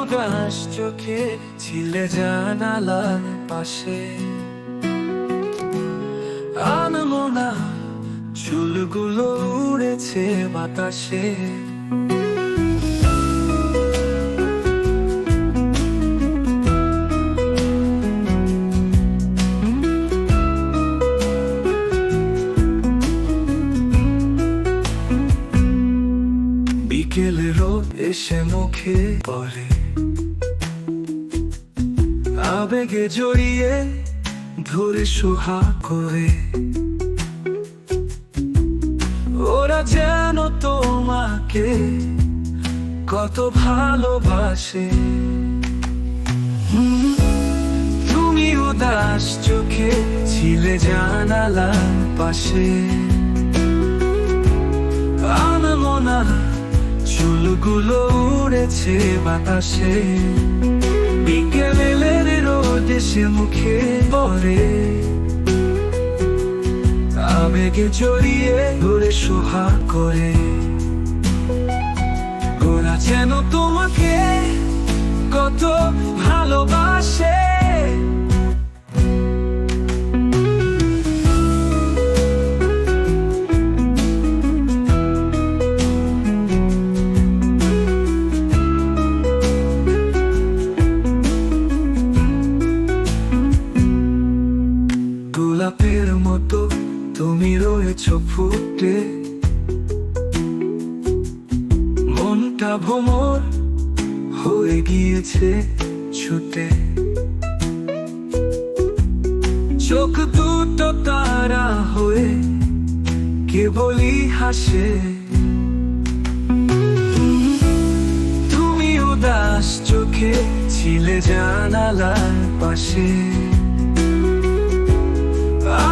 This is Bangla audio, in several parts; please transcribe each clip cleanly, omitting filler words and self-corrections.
উদাস চোখে ছিলে জানালার পাশে, আনমনা চুলগুলো উড়েছে বাতাসে। বিকেলের রোদ এসে মুখে পড়ে, আবেগে জড়িয়ে ধরে সোহাগ করে। ওরা যেন তোমাকে কত ভালোবাসে। তুমি উদাস চোখে ছিলে জানালার পাশে, আনমনা চুলগুলো উড়েছে বাতাসে। বিকেলের রোদ এসে মুখে পড়ে, আবেগে জড়িয়ে ধরে সোহাগ করে। ওরা যেন তোমাকে কত ভালোবাসে। গোলাপের মতো তুমি রয়েছো ফুটে, মনটা ভ্রমর হয়ে গিয়েছে ছুটে। চোখ দুটো তারা হয়ে কেবলই হাসে। তুমি উদাস চোখে ছিলে জানালার পাশে,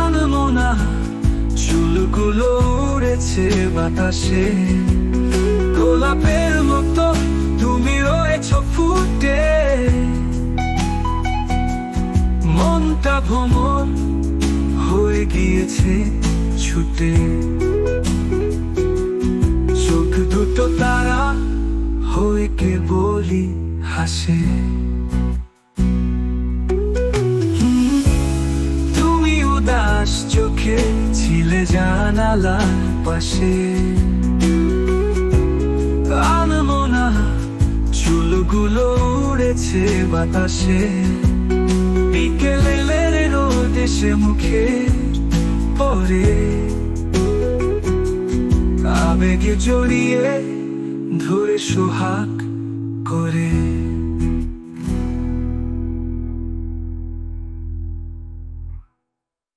আনমনা চুলগুলো উড়েছে বাতাসে। গোলাপের মতো তুমি রয়েছো ফুটে, মনটা ভ্রমর হয়ে গিয়েছে ছুটে। চোখ দুটো তারা হয়ে কেবলই হাসে। উদাস চোখে ছিলে জানালার পাশে, আনমনা চুলগুলো উড়েছে বাতাসে। বিকেলের রোদ এসে মুখে পড়ে, আবেগে জড়িয়ে ধরে সোহাগ করে।